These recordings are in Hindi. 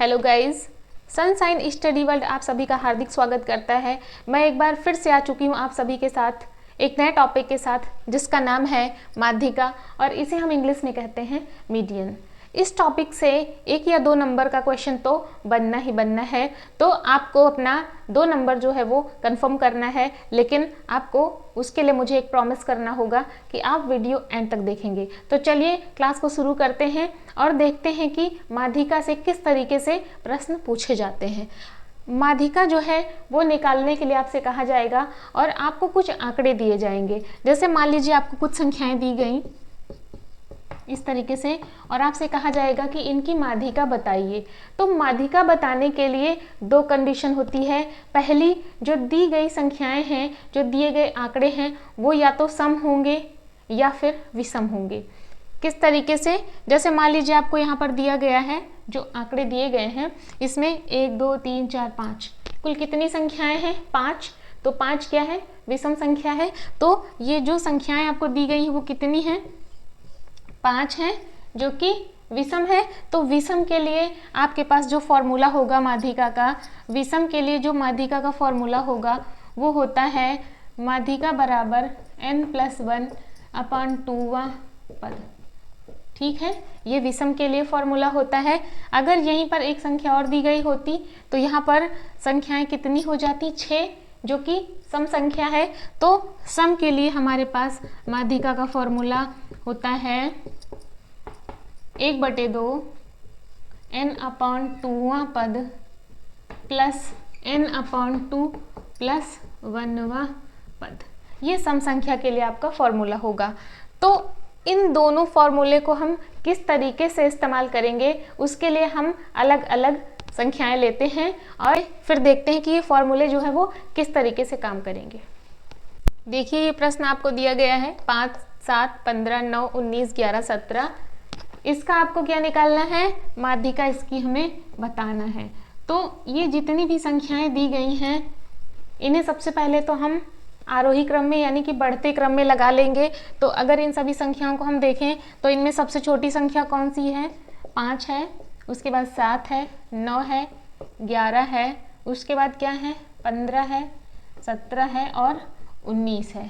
Hello guys, sunshine study world आप सभी का हार्दिक स्वागत करता है। मैं एक बार फिर से आ चुकी हूँ आप सभी के साथ एक नए टॉपिक के साथ, जिसका नाम है माध्यिका और इसे हम इंग्लिश में कहते हैं मीडियन। इस टॉपिक से 1 या 2 नंबर का क्वेश्चन तो बनना ही बनना है, तो आपको अपना 2 नंबर जो है वो कंफर्म करना है। लेकिन आपको उसके लिए मुझे एक प्रॉमिस करना होगा कि आप वीडियो एंड तक देखेंगे। तो चलिए क्लास को शुरू करते हैं और देखते हैं कि माध्यिका से किस तरीके से प्रश्न पूछे जाते हैं। माध्यिका जो है वो निकालने के लिए आपसे कहा जाएगा और आपको कुछ आंकड़े दिए जाएंगे। जैसे मान लीजिए आपको कुछ संख्याएं दी गई इस तरीके से और आपसे कहा जाएगा कि इनकी माध्यिका बताइए। तो माध्यिका बताने के लिए 2 कंडीशन होती है। पहली, जो दी गई संख्याएं हैं, जो दिए गए आंकड़े हैं, वो या तो सम होंगे या फिर विषम होंगे। किस तरीके से? जैसे मान लीजिए आपको यहाँ पर दिया गया है, जो आंकड़े दिए गए हैं इसमें 1 2 3 4 5 कुल कितनी संख्याएं हैं? 5। तो 5 क्या है? विषम संख्या है। तो ये जो संख्याएं आपको दी गई हैं वो कितनी हैं? 5 है, जो कि विषम है। तो विषम के लिए आपके पास जो फॉर्मूला होगा माध्यिका का, विषम के लिए जो माध्यिका का फॉर्मूला होगा वो होता है माध्यिका बराबर n+1 अपॉन 2वां पद। ठीक है, ये विषम के लिए फॉर्मूला होता है। अगर यहीं पर एक संख्या और दी गई होती तो यहाँ पर संख्याएं कितनी हो जाती? 6, जो कि सम संख्या है। तो सम के लिए हमारे पास माध्यिका का फॉर्मूला होता है 1/2 n अपॉन 2वां पद प्लस n अपॉन 2 प्लस 1वां पद। ये सम संख्या के लिए आपका फॉर्मूला होगा। तो इन दोनों फॉर्मूले को हम किस तरीके से इस्तेमाल करेंगे, उसके लिए हम अलग अलग संख्याएं लेते हैं और फिर देखते हैं कि ये फॉर्मूले जो है वो किस तरीके से काम करेंगे। देखिए, ये प्रश्न आपको दिया गया है 5 7 15 9 19 11 17। इसका आपको क्या निकालना है? माध्यिका इसकी हमें बताना है। तो ये जितनी भी संख्याएं दी गई हैं इन्हें सबसे पहले तो हम आरोही क्रम में यानी कि बढ़ते क्रम में लगा लेंगे। तो अगर इन सभी संख्याओं को हम देखें तो इनमें सबसे छोटी संख्या कौन सी है? 5 है, उसके बाद 7 है, 9 है, 11 है, उसके बाद क्या है? 15 है, 17 है और 19 है।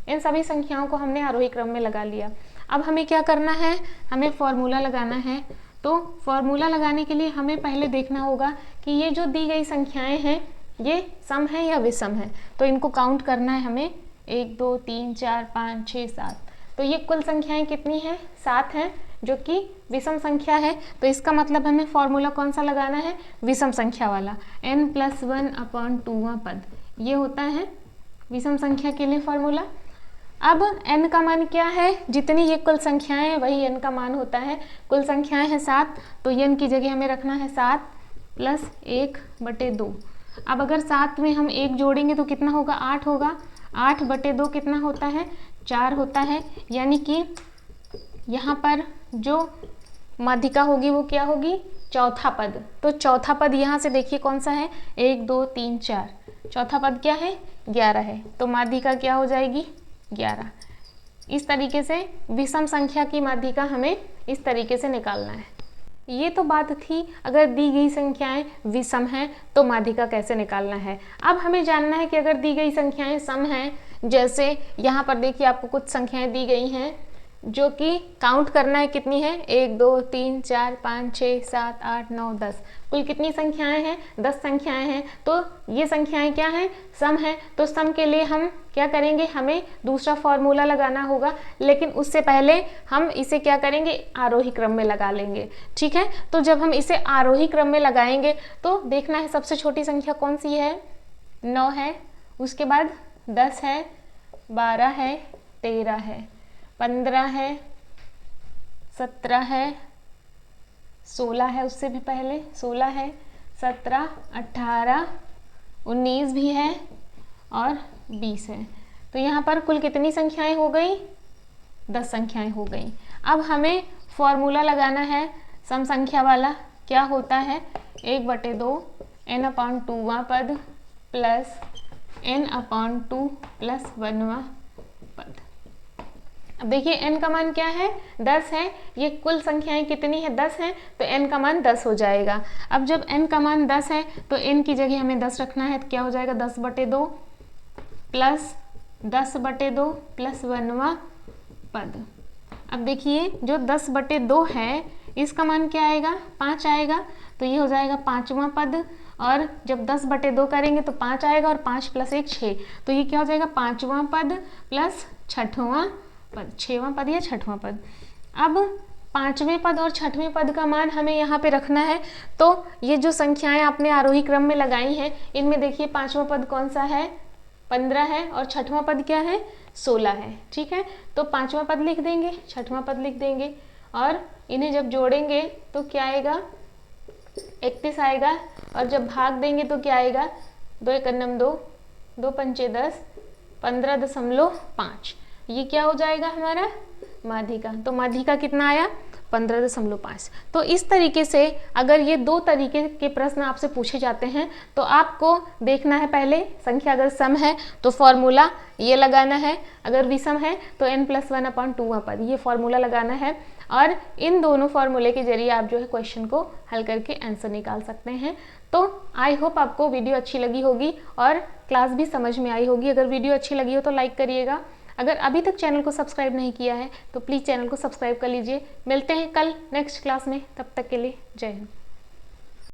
इन सभी संख्याओं को हमने आरोही क्रम में लगा लिया। अब हमें क्या करना है? हमें फॉर्मूला लगाना है। तो फॉर्मूला लगाने के लिए हमें पहले देखना होगा कि ये जो दी गई संख्याएं हैं ये सम है या विषम है। तो इनको काउंट करना है हमें, 1 2 3 4 5 6 7। तो ये कुल संख्याएं कितनी हैं? 7 हैं, जो कि विषम संख्या है। तो इसका मतलब हमें फॉर्मूला कौन सा लगाना है? विषम संख्या वाला, n+1 अपॉन 2वां पद। ये होता है विषम संख्या के लिए फॉर्मूला। अब n का मान क्या है? जितनी ये कुल संख्याएं हैं वही n का मान होता है। कुल संख्याएं हैं 7, तो ये n की जगह हमें रखना है 7 + 1/2। अब अगर 7 में हम 1 जोड़ेंगे तो कितना होगा? 8 होगा। 8/2 कितना होता है? 4 होता है। यानी कि यहाँ पर जो माध्यिका होगी वो क्या होगी? चौथा पद। तो चौथा पद यहाँ से देखिए कौन सा है? 1 2 3 4। चौथा पद क्या है? 11 है। तो माध्यिका क्या हो जाएगी? 11। इस तरीके से विषम संख्या की माध्यिका हमें इस तरीके से निकालना है। ये तो बात थी अगर दी गई संख्याएं विषम हैं तो माध्यिका कैसे निकालना है। अब हमें जानना है कि अगर दी गई संख्याएं सम हैं, जैसे यहाँ पर देखिए आपको कुछ संख्याएं दी गई हैं जो कि काउंट करना है कितनी है? 1 2 3 4 5 6 7 8 9 10। कुल कितनी संख्याएं हैं? 10 संख्याएं हैं। तो ये संख्याएं क्या हैं? सम है। तो सम के लिए हम क्या करेंगे? हमें दूसरा फॉर्मूला लगाना होगा, लेकिन उससे पहले हम इसे क्या करेंगे? आरोही क्रम में लगा लेंगे। ठीक है, तो जब हम इसे आरोही क्रम में लगाएंगे तो देखना है सबसे छोटी संख्या कौन सी है? 9 है, उसके बाद 10 है, 12 है, 13 है, 15 है, 17 है, 16 है, उससे भी पहले 16 है, 17 18 19 भी है और 20 है। तो यहाँ पर कुल कितनी संख्याएं हो गई? 10 संख्याएं हो गई। अब हमें फॉर्मूला लगाना है सम संख्या वाला। क्या होता है? 1/2 n अपॉन 2वां पद प्लस n अपॉन 2 प्लस 1वां पद। अब देखिए n का मान क्या है 10 है, ये कुल संख्याएं कितनी है 10 है, तो n का मान 10 हो जाएगा। अब जब n का मान 10 है तो n की जगह हमें 10 रखना है, तो क्या हो जाएगा 10/2 प्लस 10/2 प्लस 1वां पद। अब देखिए जो 10/2 है इसका मान क्या आएगा 5 आएगा, तो ये हो जाएगा 5वां पद। और जब 10/2 करेंगे तो 5 आएगा और 5 + 1 6, तो ये क्या हो जाएगा 5वां पद प्लस 6वां पद, 6वां पद या 6वां पद। अब 5वें पद और 6वें पद का मान हमें यहाँ पे रखना है, तो ये जो संख्याएं आपने आरोही क्रम में लगाई हैं इनमें देखिए 5वां पद कौन सा है 15 है और 6वां पद क्या है 16 है। ठीक है, तो 5वां पद लिख देंगे, 6वां पद लिख देंगे और इन्हें जब जोड़ेंगे तो क्या आएगा 31 आएगा, और जब भाग देंगे तो क्या आएगा 2 × 2 2, 2 × 5 10, 15.5। ये क्या हो जाएगा हमारा माध्यिका, तो माध्यिका कितना आया 15.5। तो इस तरीके से अगर ये दो तरीके के प्रश्न आपसे पूछे जाते हैं तो आपको देखना है पहले संख्या अगर सम है तो फॉर्मूला ये लगाना है, अगर विषम है तो n+1/2 पद, ये फॉर्मूला लगाना है। और इन दोनों फॉर्मूले के जरिए आप जो है क्वेश्चन को हल करके आंसर निकाल सकते हैं। तो आई होप आपको वीडियो अच्छी लगी होगी और क्लास भी समझ में आई होगी। अगर वीडियो अच्छी लगी हो तो लाइक करिएगा, अगर अभी तक चैनल को सब्सक्राइब नहीं किया है तो प्लीज़ चैनल को सब्सक्राइब कर लीजिए। मिलते हैं कल नेक्स्ट क्लास में, तब तक के लिए जय हिंद।